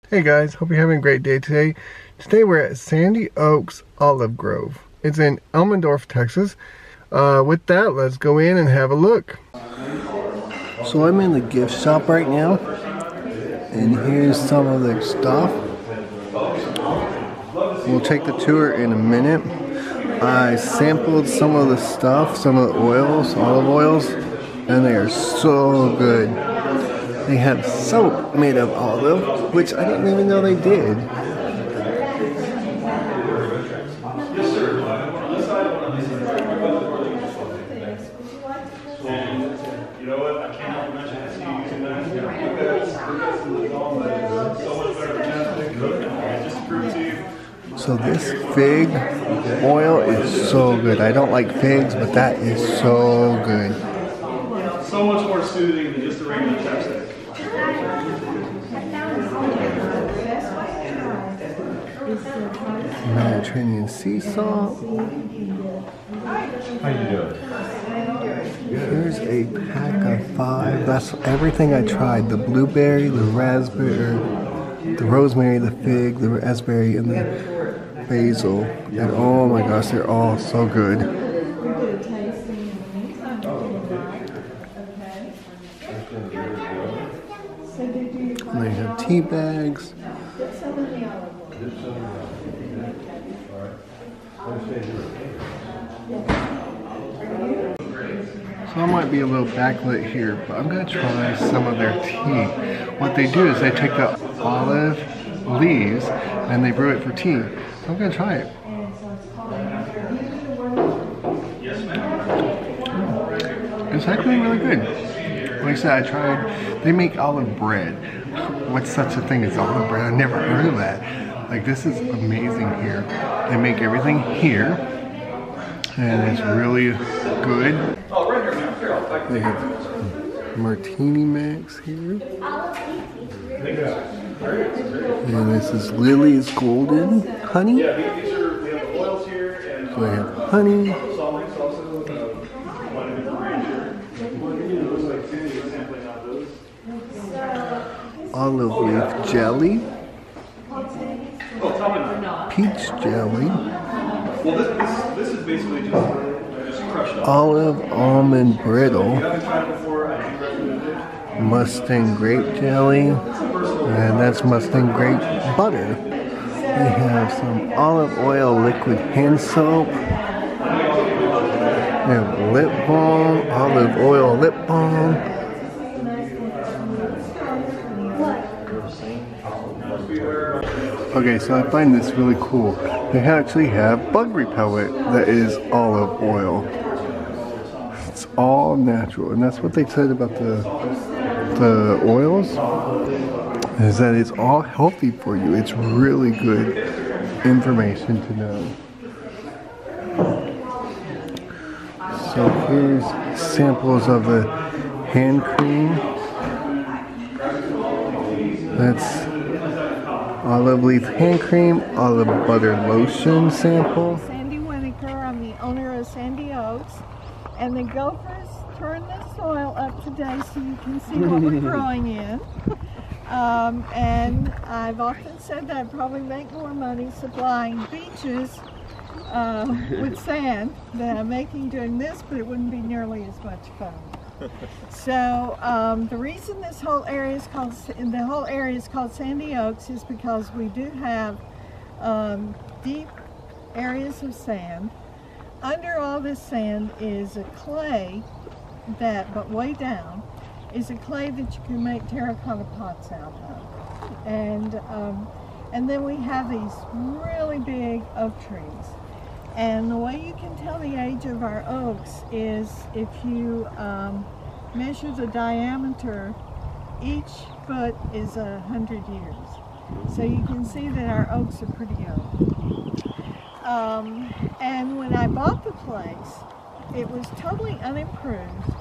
Hey guys, hope you're having a great day today. Today we're at Sandy Oaks Olive Grove. It's in Elmendorf, Texas. With that, let's go in and have a look. So I'm in the gift shop right now, and here's some of their stuff. We'll take the tour in a minute. I sampled some of the stuff, some of the oils, olive oils, and they are so good. They have soap made of olive, which I didn't even know they did. So this fig oil is so good. I don't like figs, but that is so good. So much more soothing than just a regular chapstick. Mediterranean sea salt. How you doing? Here's a pack of 5. That's everything I tried. The blueberry, the raspberry, the rosemary, the fig, the raspberry, and the basil. And oh my gosh, they're all so good. And they have tea bags. So I might be a little backlit here, but I'm going to try some of their tea. What they do is they take the olive leaves and they brew it for tea. So I'm going to try it. It's actually really good. Like I said, I tried, they make olive bread. What's such a thing as olive bread? I never heard of that. Like, this is amazing here. They make everything here, and it's really good. They have martini mix here. And this is Lily's Golden Honey. So they have honey. Olive leaf jelly. Peach jelly. This is basically just crushed up. Olive almond brittle. Mustang grape jelly. And that's Mustang grape butter. We have some olive oil liquid hand soap. We have lip balm, olive oil lip balm. Okay, so I find this really cool. They actually have bug repellent that is olive oil. It's all natural, and that's what they said about the oils, is that it's all healthy for you. It's really good information to know. So here's samples of the hand cream. That's olive leaf hand cream, olive butter lotion sample. Sandy Winokur, I'm the owner of Sandy Oaks, and the gophers turn the soil up today so you can see what we're growing in. And I've often said that I'd probably make more money supplying beaches with sand than I'm making doing this, but it wouldn't be nearly as much fun. So the reason this whole area is called Sandy Oaks is because we do have deep areas of sand. Under all this sand is a clay but way down is a clay that you can make terracotta pots out of. And then we have these really big oak trees. And the way you can tell the age of our oaks is if you measure the diameter, each foot is 100 years. So you can see that our oaks are pretty old. And when I bought the place, it was totally unimproved,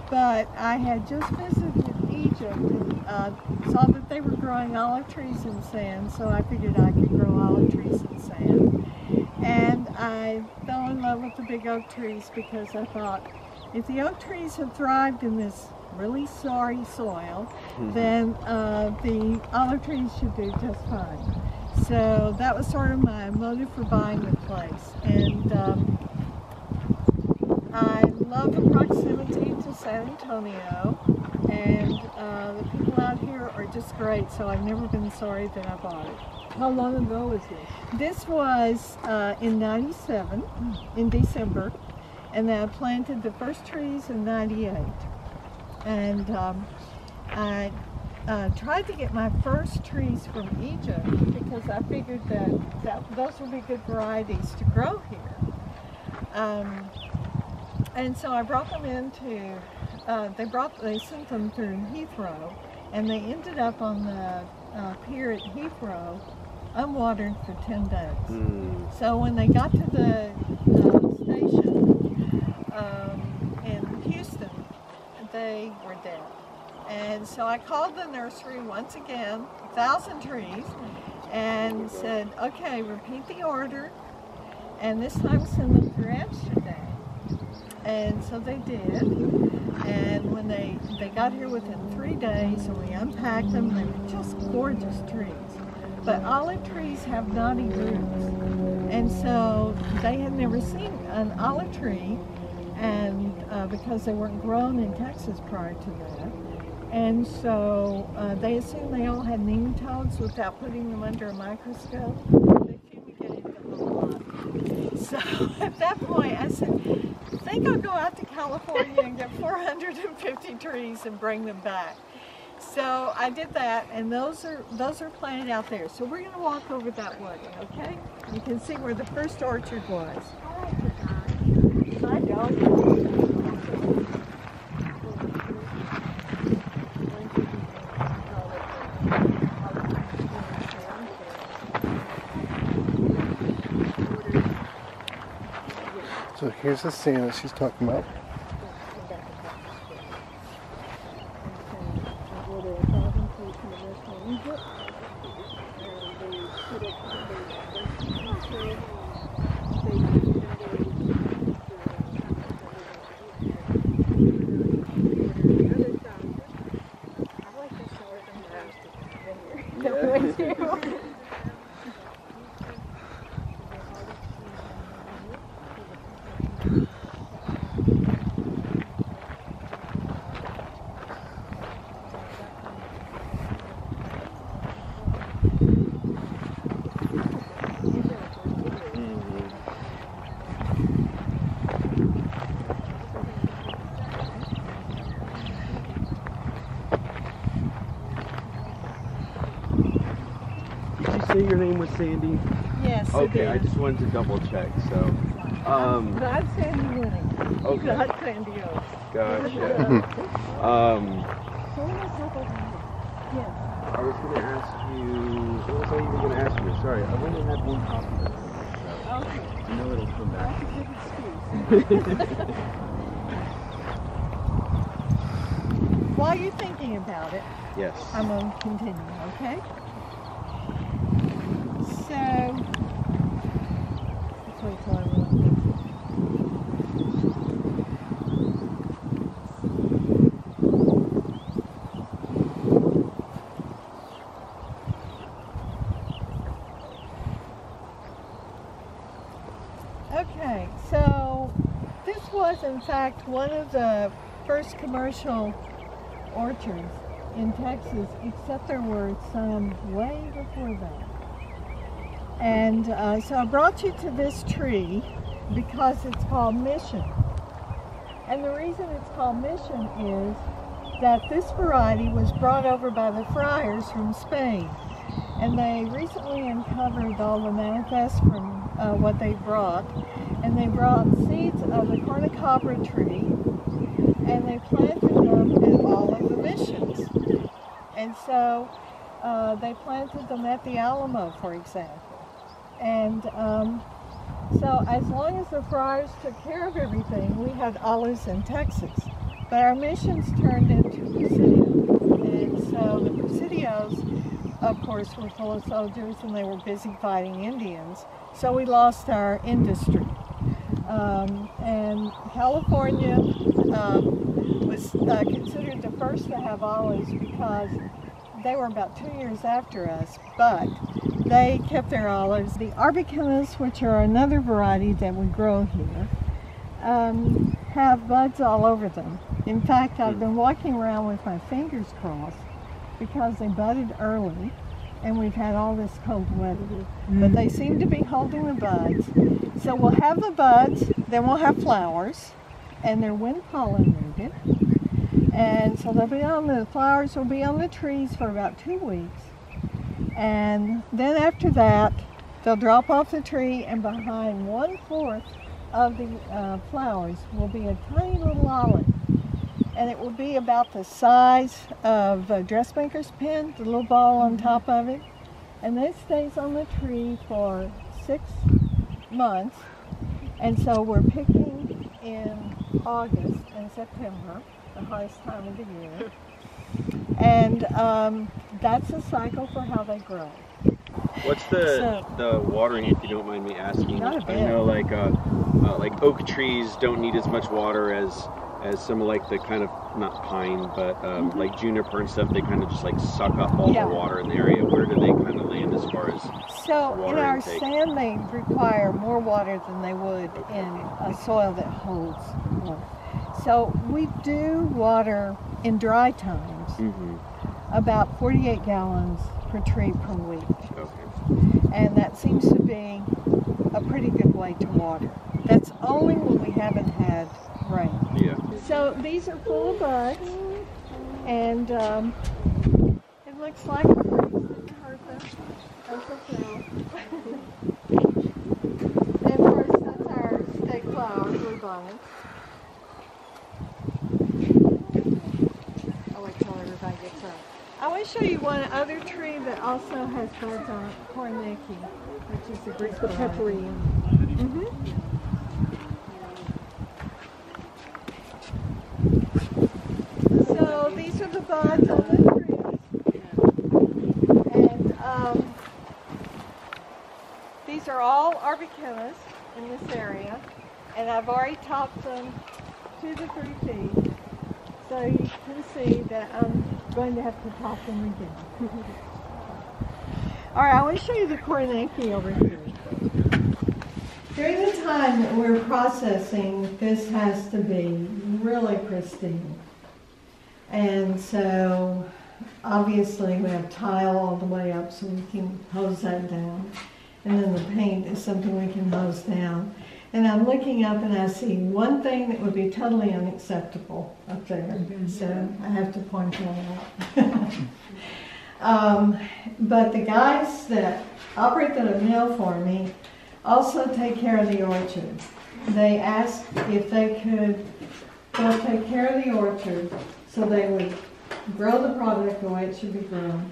but I had just visited Egypt and saw that they were growing olive trees in sand, so I figured I could grow olive trees in sand. And I fell in love with the big oak trees because I thought, if the oak trees have thrived in this really sorry soil, then the olive trees should do just fine. So that was sort of my motive for buying the place. And I love the proximity to San Antonio, and the people out here are just great, so I've never been sorry that I bought it. How long ago was this? This was in '97, in December, and then I planted the first trees in '98. And I tried to get my first trees from Egypt because I figured that those would be good varieties to grow here. And so I brought them into, they sent them through Heathrow, and they ended up on the pier at Heathrow unwatered for 10 days. So when they got to the station in Houston, they were dead. And so I called the nursery once again, 1,000 trees, and said, okay, repeat the order, and this time send them through Amsterdam. And so they did, and when they got here within 3 days, and we unpacked them, they were just gorgeous trees. But olive trees have knotty roots, and so they had never seen an olive tree, and because they weren't grown in Texas prior to that. And so they assumed they all had nematodes without putting them under a microscope. They fumigated them a lot. So at that point I said, I think I'll go out to California and get 450 trees and bring them back. So I did that, and those are planted out there. So we're going to walk over that way, okay? You can see where the first orchard was. I don't. So here's the sand that she's talking about. Your name was Sandy? Yes. Okay, I just wanted to double check. So, not Sandy Winning. Okay. Not Sandy Oaks. Gotcha. Yes. I was going to ask you. What was I even going to ask you? Sorry, I've only had one copy of it. Okay. I know it'll come back. That's a good excuse. While you're thinking about it, Yes. I'm going to continue, okay? So, let's wait till everyone thinks. Okay, so this was in fact one of the first commercial orchards in Texas, except there were some way before that. And so I brought you to this tree because it's called Mission. And the reason it's called Mission is that this variety was brought over by the friars from Spain. And they recently uncovered all the manifests from what they brought. And they brought seeds of the cornucopia tree, and they planted them at all of the missions. And so they planted them at the Alamo, for example. And so as long as the friars took care of everything, we had olives in Texas. But our missions turned into presidios. And so the presidios, of course, were full of soldiers, and they were busy fighting Indians. So we lost our industry. And California was was considered the first to have olives because they were about 2 years after us, but they kept their olives. The arbicanus, which are another variety that we grow here, have buds all over them. In fact, I've been walking around with my fingers crossed because they budded early and we've had all this cold weather. But they seem to be holding the buds. So we'll have the buds, then we'll have flowers, and they're wind pollinated. And so the flowers will be on the trees for about 2 weeks. And then after that, they'll drop off the tree, and behind 1/4 of the flowers will be a tiny little olive. And it will be about the size of a dressmaker's pen, the little ball on top of it. And this stays on the tree for 6 months. And so we're picking in August and September, the hottest time of the year. And that's a cycle for how they grow. What's the watering, if you don't mind me asking? Not a bit. I know like oak trees don't need as much water as some of like the kind of, not pine, but like juniper and stuff. They kind of just like suck up all the water in the area. Where do they kind of land as far as in our intake? sand, they require more water than they would in a soil that holds water. So we do water in dry times about 48 gallons per tree per week. Okay. And that seems to be a pretty good way to water. That's only when we haven't had rain. Yeah. So these are full of buds, and it looks like a pretty flower. And of course, that's our steak flower, bluebonnet. I'll wait till everybody gets up. I want to show you one other tree that also has buds on it, cornecki, which is a Greek peppery. So these are the buds on the trees, and these are all arbicanus in this area, and I've already topped them 2 to 3 feet, so you can see that I'm going to have to top them again. All right, I want to show you the cornecki over here. During the time that we're processing, this has to be really pristine. And so, obviously, we have tile all the way up so we can hose that down. And then the paint is something we can hose down. And I'm looking up and I see one thing that would be totally unacceptable up there. So I have to point that out. But the guys that operate the mill for me also take care of the orchard. They asked if they could both take care of the orchard, so they would grow the product the way it should be grown,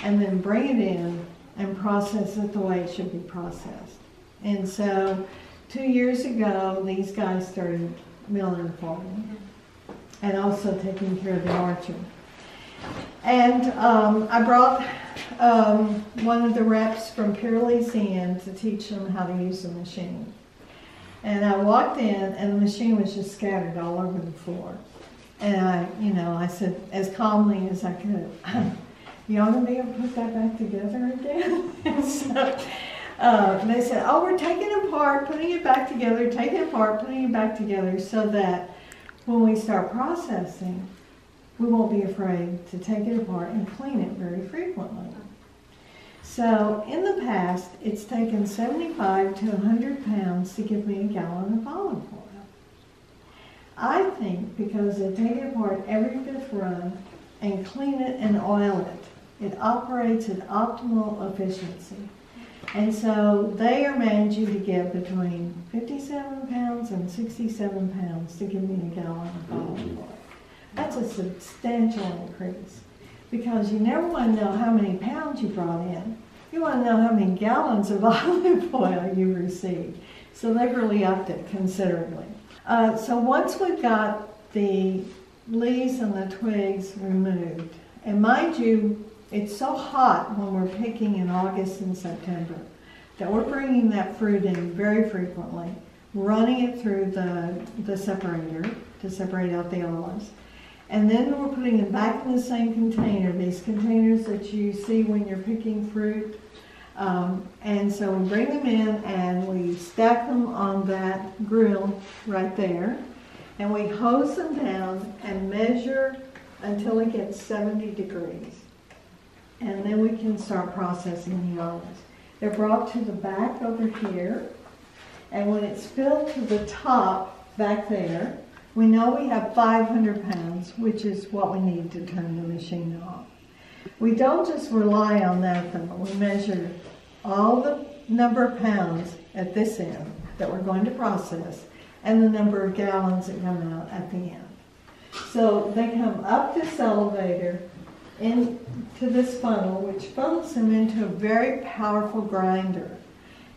and then bring it in and process it the way it should be processed. And so 2 years ago, these guys started milling for me, and also taking care of the orchard. And I brought one of the reps from Peerley's in to teach them how to use the machine. And I walked in, and the machine was just scattered all over the floor. And I said as calmly as I could, "You ought to be able to put that back together again." And so they said, "Oh, we're taking it apart, putting it back together, taking it apart, putting it back together, so that when we start processing, we won't be afraid to take it apart and clean it very frequently." So in the past, it's taken 75 to 100 pounds to give me a gallon of olive oil. I think because they take it apart every 5th run and clean it and oil it, it operates at optimal efficiency. And so they are managing to get between 57 pounds and 67 pounds to give me a gallon of olive oil. That's a substantial increase, because you never want to know how many pounds you brought in. You want to know how many gallons of olive oil you received. So they've really upped it considerably. So once we've got the leaves and the twigs removed, and mind you, it's so hot when we're picking in August and September that we're bringing that fruit in very frequently, running it through the separator to separate out the olives. And then we're putting them back in the same container, these containers that you see when you're picking fruit. And so we bring them in and we stack them on that grill right there. And we hose them down and measure until it gets 70 degrees. And then we can start processing the olives. They're brought to the back over here. And when it's filled to the top back there, we know we have 500 pounds, which is what we need to turn the machine off. We don't just rely on that though. We measure all the number of pounds at this end that we're going to process and the number of gallons that come out at the end. So they come up this elevator into this funnel, which funnels them into a very powerful grinder.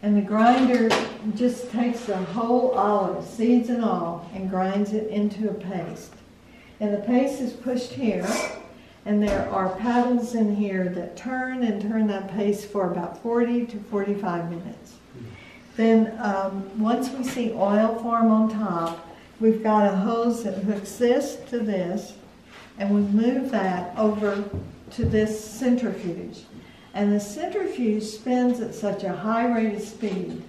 And the grinder just takes the whole olive, seeds and all, and grinds it into a paste. And the paste is pushed here, and there are paddles in here that turn and turn that paste for about 40 to 45 minutes. Then once we see oil form on top, we've got a hose that hooks this to this, and we move that over to this centrifuge. And the centrifuge spins at such a high rate of speed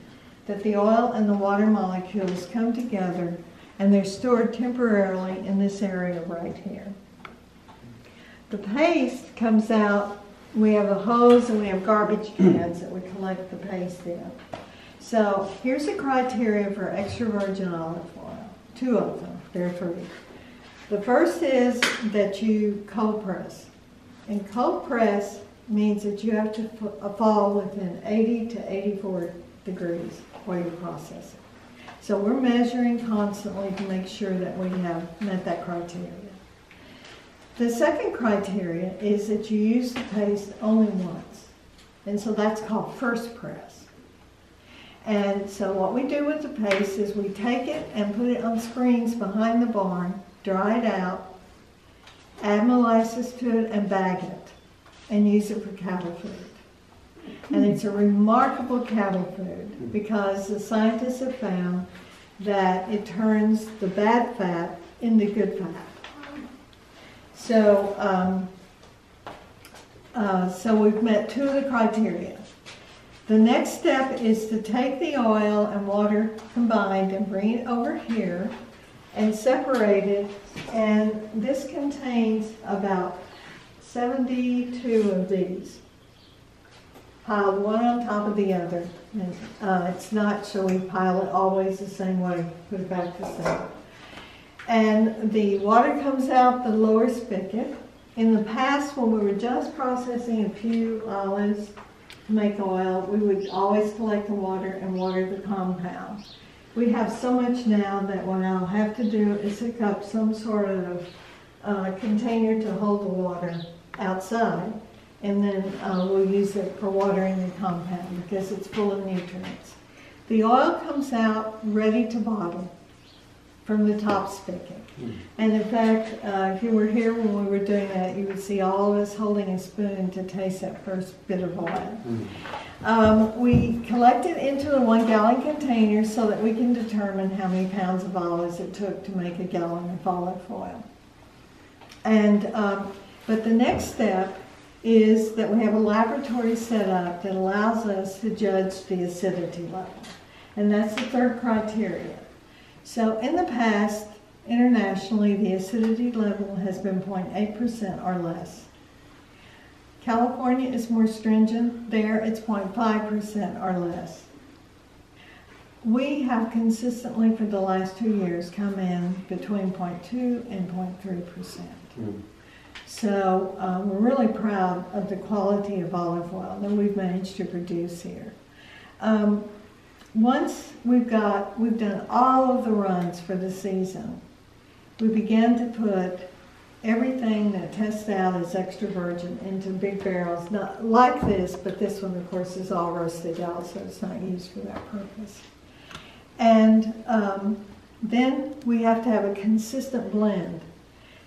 that the oil and the water molecules come together, and they're stored temporarily in this area right here. The paste comes out, we have a hose and we have garbage cans that we collect the paste in. So here's the criteria for extra virgin olive oil. Two of them, there are three. The first is that you cold press. And cold press means that you have to fall within 80 to 84 degrees while you process it. So we're measuring constantly to make sure that we have met that criteria. The second criteria is that you use the paste only once. And so that's called first press. And so what we do with the paste is we take it and put it on screens behind the barn, dry it out, add molasses to it, and bag it, and use it for cattle food. And it's a remarkable cattle food because the scientists have found that it turns the bad fat into good fat. So, so we've met two of the criteria. The next step is to take the oil and water combined and bring it over here and separate it. And this contains about 72 of these, piled one on top of the other. And it's not so we pile it always the same way, put it back the same. And the water comes out the lower spigot. In the past, when we were just processing a few olives to make oil, we would always collect the water and water the compound. We have so much now that what I'll have to do is hook up some sort of container to hold the water outside, and then we'll use it for watering the compound because it's full of nutrients. The oil comes out ready to bottle from the top spigot. And in fact, if you were here when we were doing that, you would see all of us holding a spoon to taste that first bit of oil. We collect it into the 1 gallon container so that we can determine how many pounds of olives it took to make a gallon of olive oil. And, but the next step is that we have a laboratory set up that allows us to judge the acidity level. And that's the third criteria. So in the past, internationally, the acidity level has been 0.8% or less. California is more stringent. There, it's 0.5% or less. We have consistently, for the last 2 years, come in between 0.2 and 0.3%. So we're really proud of the quality of olive oil that we've managed to produce here. Once we've done all of the runs for the season, we began to put everything that tests out as extra virgin into big barrels, not like this, but this one, of course, is all roasted out, so it's not used for that purpose. And then we have to have a consistent blend.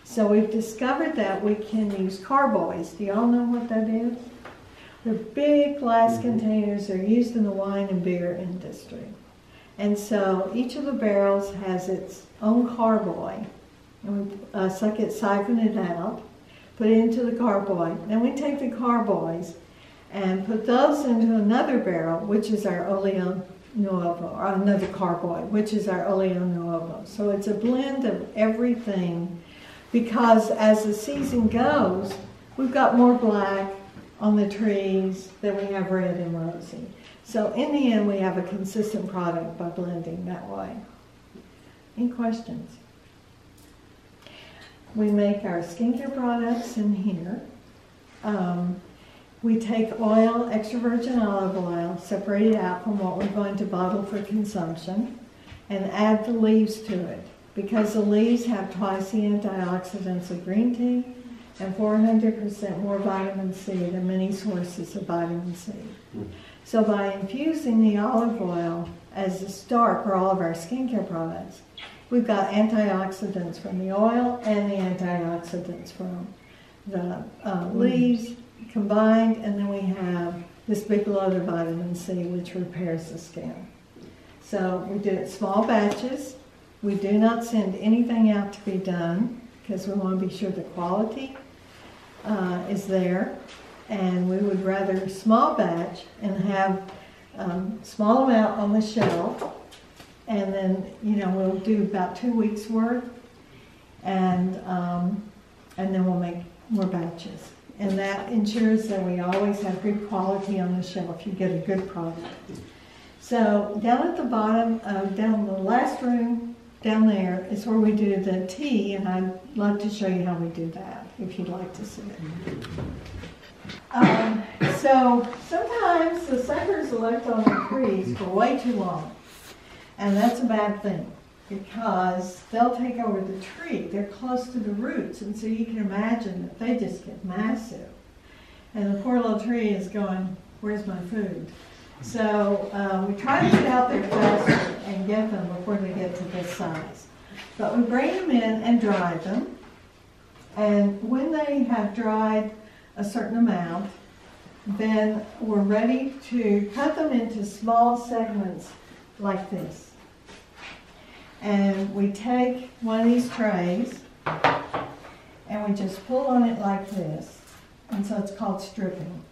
So we've discovered that we can use carboys. Do y'all know what that is? They're big glass containers. They're used in the wine and beer industry. And so each of the barrels has its own carboy and we suck it, siphon it out, put it into the carboy. Then we take the carboys and put those into another barrel, which is our oleo nuovo, or another carboy, which is our oleo nuovo. So it's a blend of everything, because as the season goes, we've got more black on the trees than we have red and rosy. So in the end, we have a consistent product by blending that way. Any questions? We make our skincare products in here. We take oil, extra virgin olive oil, separate it out from what we're going to bottle for consumption, and add the leaves to it, because the leaves have twice the antioxidants of green tea and 400% more vitamin C than many sources of vitamin C. So by infusing the olive oil as the start for all of our skincare products, we've got antioxidants from the oil and the antioxidants from the leaves combined, and then we have this big load of vitamin C, which repairs the skin. So we do it small batches. We do not send anything out to be done, because we want to be sure the quality is there. And we would rather small batch and have small amount on the shelf, and then we'll do about 2 weeks worth, and then we'll make more batches. And that ensures that we always have good quality on the shelf. You get a good product. So down at the bottom, down the last room, down there is where we do the tea, and I'd love to show you how we do that, if you'd like to see it. So sometimes the suckers are left on the trees for way too long, and that's a bad thing, because they'll take over the tree. They're close to the roots, and so you can imagine that they just get massive. And the poor little tree is going, where's my food? So we try to get out there faster and get them before they get to this size. But we bring them in and dry them, and when they have dried a certain amount, then we're ready to cut them into small segments like this. And we take one of these trays and we just pull on it like this. And so it's called stripping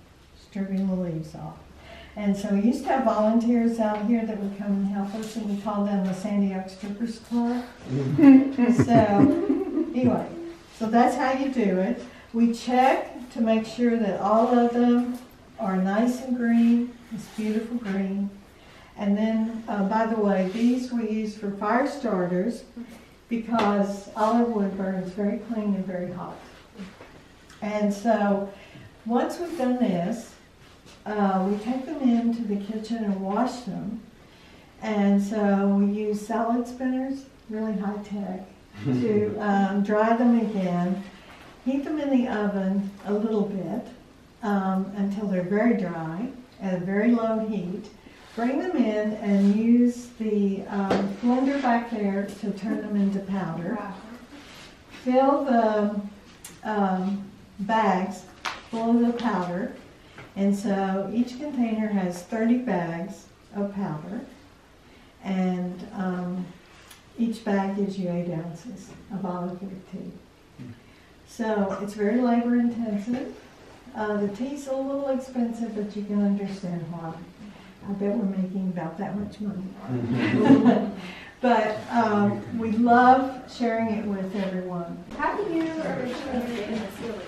the leaves off. And so we used to have volunteers out here that would come and help us, and we called them the Sandy Oak Strippers Club. So anyway, so that's how you do it. We check to make sure that all of them are nice and green, this beautiful green. And then, by the way, these we use for fire starters, because olive wood burns very clean and very hot. And so once we've done this, we take them into the kitchen and wash them. And so we use salad spinners, really high tech, to dry them again. Heat them in the oven a little bit until they're very dry at a very low heat. Bring them in and use the blender back there to turn them into powder. Fill the bags full of the powder. And so each container has 30 bags of powder. And each bag gives you 8 ounces of olive wood tea. So it's very labor intensive. The tea's a little expensive, but you can understand why. I bet we're making about that much money. But we love sharing it with everyone. How do you originally get in the field?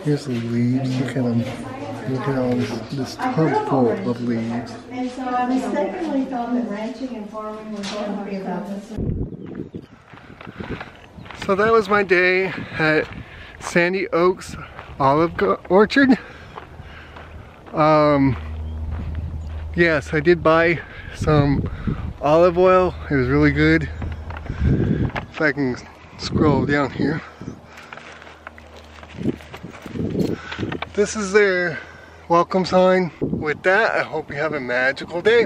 Here's the leaves. Look at them. Look at all this tub full of leaves. And so I mistakenly thought that ranching and farming was going to be about this. So that was my day at Sandy Oaks Olive Orchard. Yes, I did buy some olive oil. It was really good. If I can scroll down here. This is their welcome sign. With that, I hope you have a magical day.